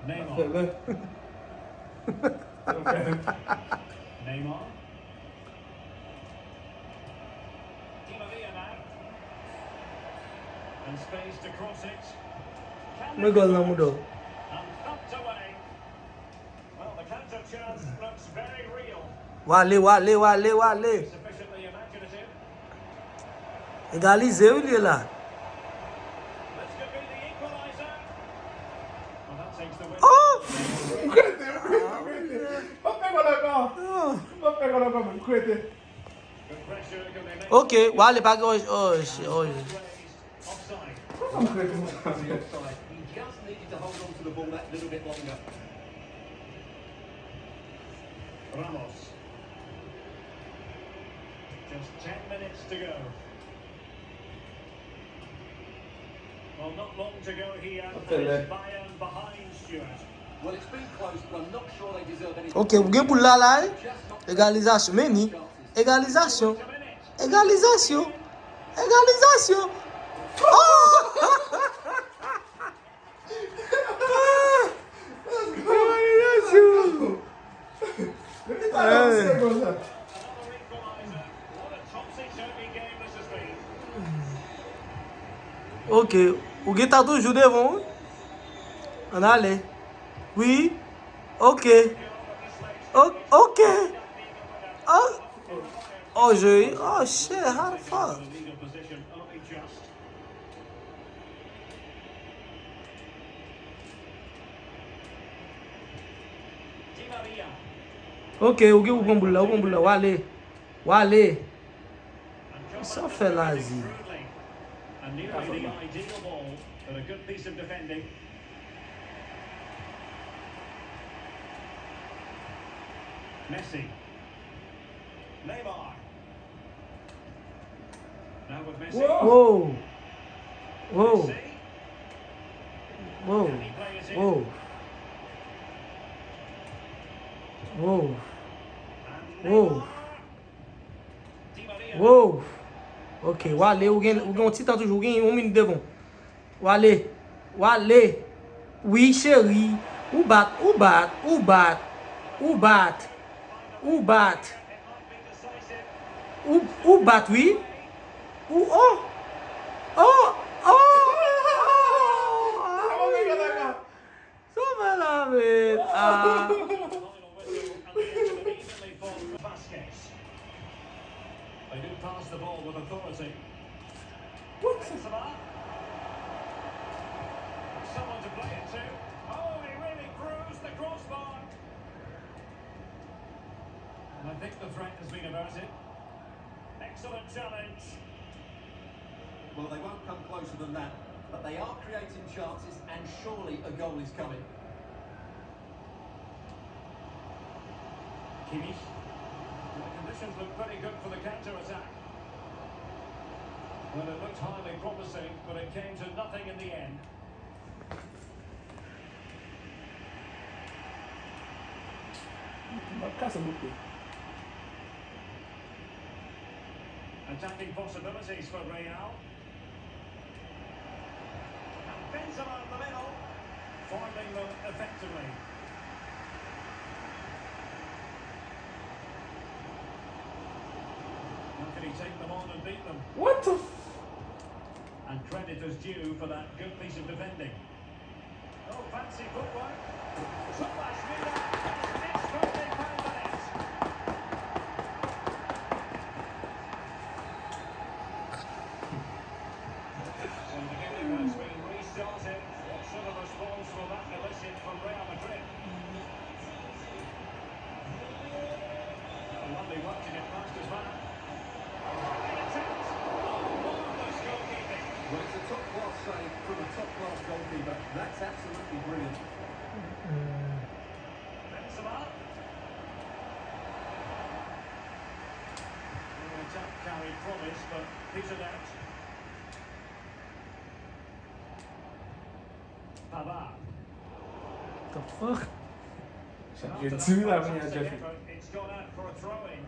Neymar. Neymar. And space to cross it. Mwen gol nan mou do. And thumped away. Well, the counter chance looks very real. Wale. Sufficiently imaginative. Egalize ou liye la. This could be the equaliser. Well, that takes the win. Oh! Good pressure. Can they make Ok, wale pa ge raised? oye. Offside. He just needed to hold on to the ball that little bit longer. Ramos. Just 10 minutes to go. Well, not long to go here. It's Bayern behind Stuart. Well, it's been close, but I'm not sure they deserve any. Ok, ou gen pou la la e. Egalizasyon. Meni. Egalizasyon. Oh! Another equaliser. What a topsy-turvy game this has been. Ok, ou gen ta toujou devon. An ale. Oui. Ok. Ok. Oh, je. Oh, shit, how the fuck? The legal position only just. Di Maria. Ok, ou gen ou kon boul la. Wale. And Ça fait lazy. crudely. And nearly the ideal ball, but a good piece of defending. Messi. Neymar. Now with Messi. Whoa. Messi. Whoa. Can he play it in? Whoa. And Whoa. Neymar. Di Maria. Whoa. Ok, wale, ou gen un titan toujou, ou gen 1 minute devon. Wale. Oui, chéri. Ou bat. It might be decisive. Ou bat, oui. Ou, oh. So me la ven. Final whistle and the end of an evenly fought Vasquez. They do pass the ball with authority. Benzema. Someone to play it to. Oh, he really cruised the crossbar. And I think the threat has been averted. Excellent challenge. Well, they won't come closer than that, but they are creating chances, and surely a goal is coming. Kimmich. The conditions look pretty good for the counter-attack. Well, it looked highly promising, but it came to nothing in the end. Attacking possibilities for Real. And Benzema in the middle, foiling them effectively. How can he take them on and beat them? What the And credit is due for that good piece of defending. Oh, fancy footwork. Subashvili. It's firmly found the net. So the game has been restarted. What sort of response will that elicit from Real Madrid? A lovely work to get past his man. Attacking attempt. Oh, marvellous goalkeeping. Well, it's a top-class save from a top-class goalkeeper. That's absolutely brilliant. Benzema. The attack carried promise, but petered out. Pavard. the fuck? After that promising effort, it's gone out for a throw-in.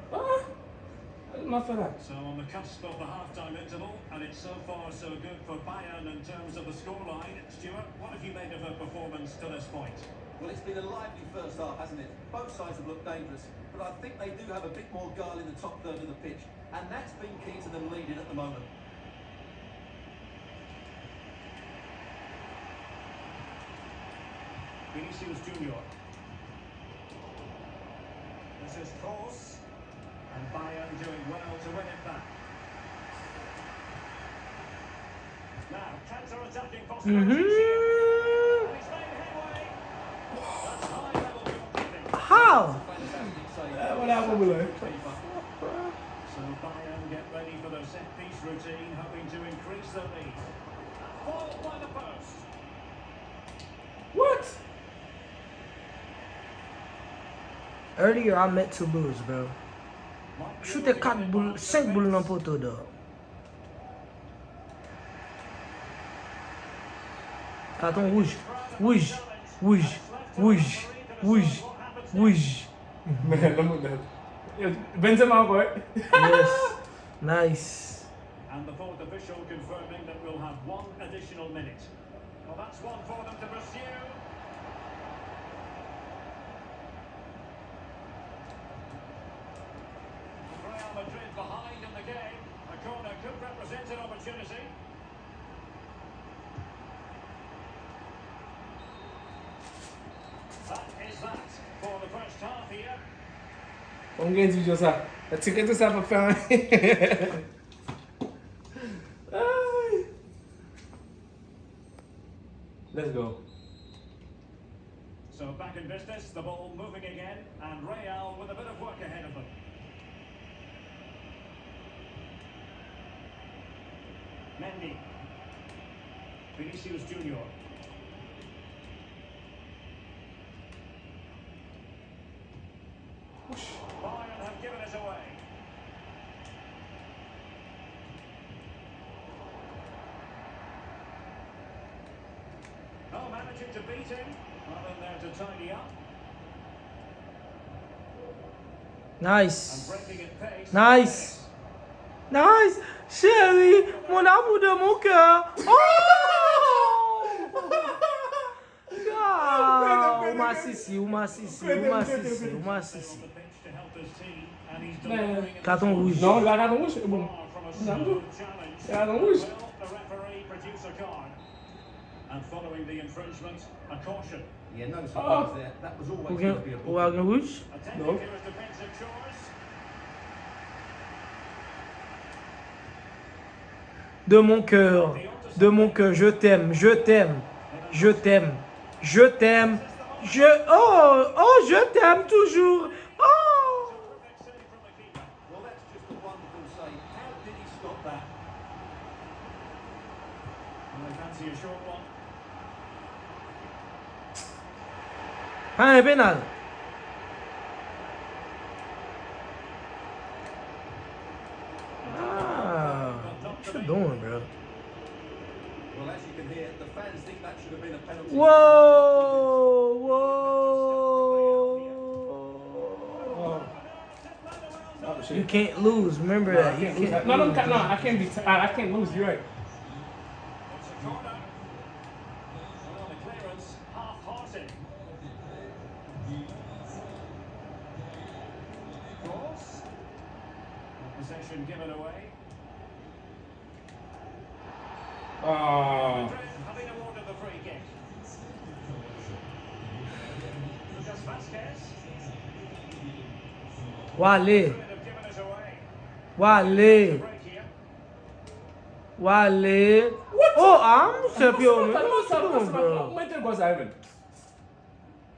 Mwen fè la. So on the cusp of the half-time interval, and it's so far so good for Bayern in terms of the scoreline. Stuart, what have you made of her performance to this point? Well, it's been a lively first half, hasn't it? Both sides have looked dangerous, but I think they do have a bit more guile in the top third of the pitch, and that's been key to them leading at the moment. Vinicius Junior. This is Kroos, and Bayern doing well to win it back. Now, counter-attacking possibilities here. And he's made headway. That's high-level goalkeeping. How? Fantastic save. Wala ako buloy. So Bayern get ready for their set-piece routine, hoping to increase their lead. Foiled by the post. What? Earlier I meant to lose, bro. Chute 4 boules, 5 boules nan poto do. Carton rouge. Rouge. Rouge. Rouge. Rouge. Rouge. Men, lan mwen den. Benzema anko, eh? Yes. Nice. And the fourth official confirming that we'll have one additional minute. Well, that's one for them to pursue. Real Madrid behind in the game. A corner could represent an opportunity. That is that for the first half here. Mwen gen di video sa. La tike tout sa pa fè an. Ay. Let's go. So back in business, the ball moving again, and Real with a bit of work ahead of them. Mendy. Vinicius Junior. Bayern have given us away. Oh, managing to beat him. Well, in there to tidy up. And Nice. breaking at pace. Nice. Nice. Chérie, mon amour de mon cœur. Oh! Ah, uma sissi, uma sissi, uma sissi, uma sissi. On the pitch to help his team, and he's delivering in the Carton rouge. Non, la carton rouge, e bon. far from a Non, smooth challenge. Carton rouge. Will the referee produce a card? And following the infringement, a caution. Yeah, no surprise there. That was always going to be a O Wagon Rouge? Attending No. to his defensive chores. De mon cœur, je t'aime, je t'aime, je t'aime, je t'aime, je t'aime toujours. Oh! Perfect save from the keeper. Well, that's just a wonderful save. How did he stop that? And they fancy a short one. Pas un pénal. Ah, what you doing, bro? Well, as you can hear, the fans think that should have been a penalty. Whoa, whoa. Oh, shit. You can't lose. Remember No, I that. You can't lose. can't. No, lose. I can't be. I can't lose. You're right. It's a corner. Well, the clearance half-hearted. Cross. Possession given away. Ah. Madrid having awarded the free kick. Lucas Vasquez. Wale, Madrid have given us away. Wale, Break here. Wale. Oh, I'm champion. What What you doing, bro? Mwen te gwa sa even.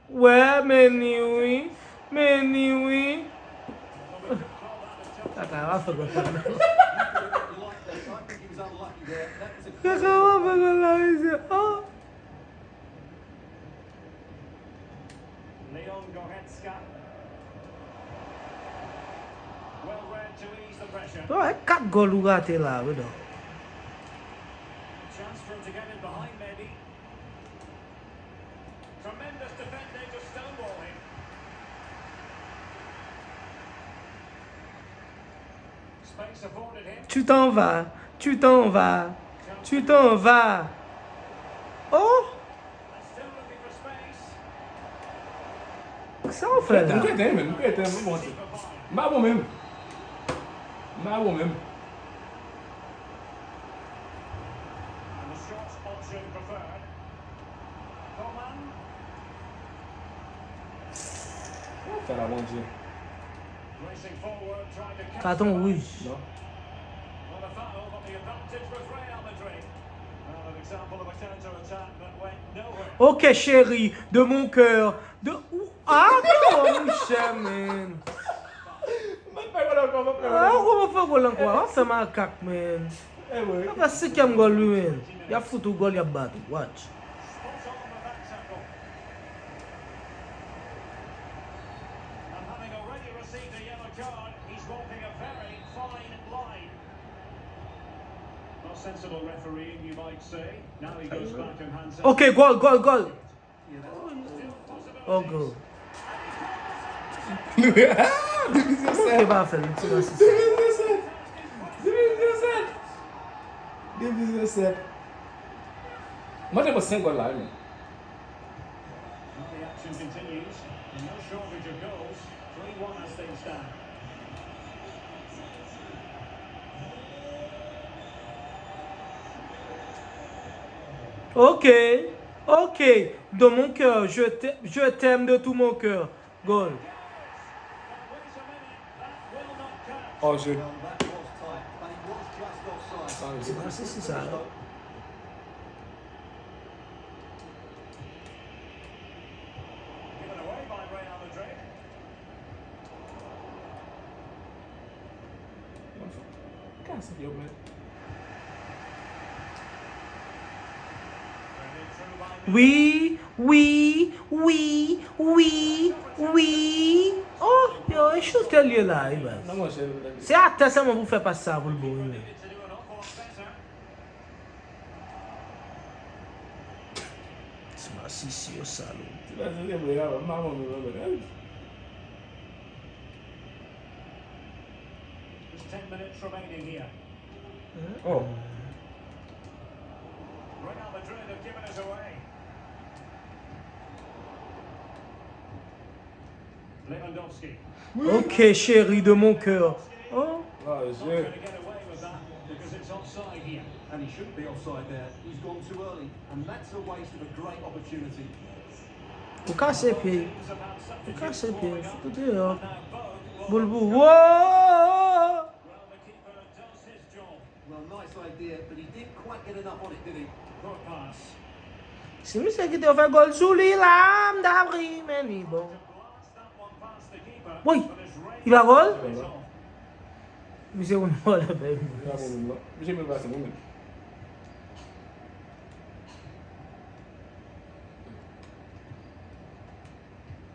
Ouais, mais oui, mais oui. Kaka, I forgot that. He like that. I think he was unlucky there. That was a Kaka, I forgot that. Oh. Leon Goretzka. Well read to ease the pressure. Bro, 4 goals ou raté là, bro. Chance for him to get in behind, maybe. Tremendous defending to stonewall him. space afforded him. Tu t'en vas. Tu t'en vas. Tu t'en vas. Oh! And still looking for space. Qu'est-ce qu'on fait là? Mwen kwete men, mwen kwete men, mwen Keeper by. Mwen bon men. Mwen bon men. And the short option preferred. Coman. Mwen fè la bon Dieu. Racing forward, trying to catch Carton the rouge. Non? Well, a foul, but the advantage was Real Madrid. Well, an example of a counter-attack that went nowhere. Ok, chérie, de mon cœur. De. Ah, non, Michel, man. Mwen fè gol ankon, mwen fè Ah, gol ankon. on va faire gol encore. On va faire ma cac, man. Eh wè. On va 5e gol, lui, man. Il a foutu gol, il a battu. Watch. Spot on with that tackle. And having already received a yellow card, he's walking a very fine line. Not sensible refereeing, you might say. Now he goes back and hands it. Ok, gol, gol, gol. Yeah, that's Oh, gol. Division Comment 7. il va faire le petit raciste? Division 7. Division 7. Division 7. Mwen te pou 5 gol la, men. Well, the action continues. No shortage of goals. 3-1 as things stand. Ok, ok. De mon cœur, je t'aime de tout mon cœur. Gol. Now, wait a minute. That will not count. Oh, je. well, that was tight, but it was just offside. C'est quoi, c'est ça? Given away by Real Madrid. Kase yo, men. Threaded through by Oui, oui, oui, oui, oui. Oh, yo, e chute liye la, e bas. Nan mwen chè. Se ate seman pou fè pas sa pou l'bo. to do an awful lot better. Se ma sisi yo salo. Ti la se liye ya, mwen bon men. There's 10 minutes remaining here. Oh. Real Madrid have given us away. Lewandowski. Ok, chérie de mon cœur. Oh, Ah, Not je. going to get away with that because it's offside here. And he shouldn't be offside there. He's gone too early, and that's a waste of a great opportunity. ou kase pied. Teams have had substitutes Kase pied, forming up, foutu dehors. and now both will Boulbou. look- Wow! Well, the keeper does his job. Well, nice idea, but he didn't quite get enough on it, did he? Good pass. Si mi se ki te fè gol sou li la, m'dabri, men li bon. Blast that one past the keeper. Oui. But his range Il va gol? is off. Mi se kon gol, ben. Ya bon men la. Mwen jè men base mwen men.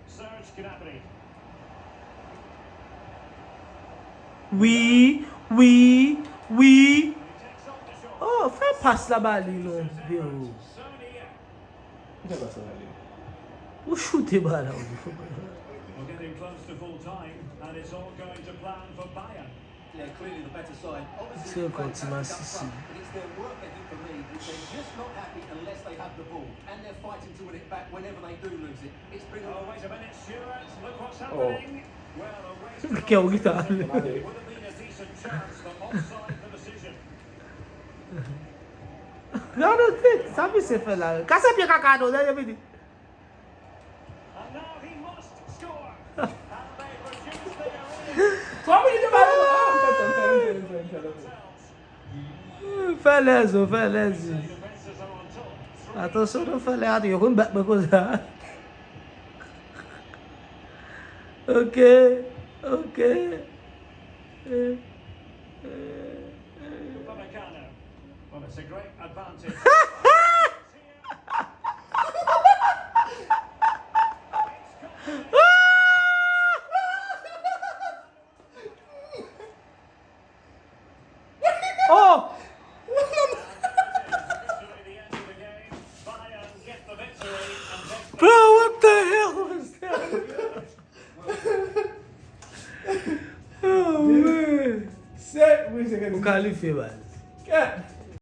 Serge Gnabry. Oui, oui, oui. He takes on the shot. Oh, fè pas la bali non, vero. Sonia. Mwen jè base la li. Ou chute bala ou. We're getting close to full time, and it's all going to plan for Bayern. Yeah, clearly the better side. Obviously, Still the got fantastic Man up City. front, but it's their work ethic for me, which they're just not happy unless they have the ball, and they're fighting to win it back whenever they do lose it. It's been Oh, wait a minute, Stuart. Look what's happening. Well, a race to Que é o the guitarra. would have been a decent chance, but offside the decision. Nan nou tit, sabi se fè la. Kase piye kakado, nan yon vidi. And now he must score. And they produce their own Kwa mwen jè base la? Mwen fè. themselves. Fè lezo, fè lezo. The defenses are on top. Atensyon nou fè le ati, yon kon bet me kon sa. Ok, ok. Upamecano. Well, it's a great advantage. Oh! Bro, what the hell was that? Oh, man. Se kalifiye baz.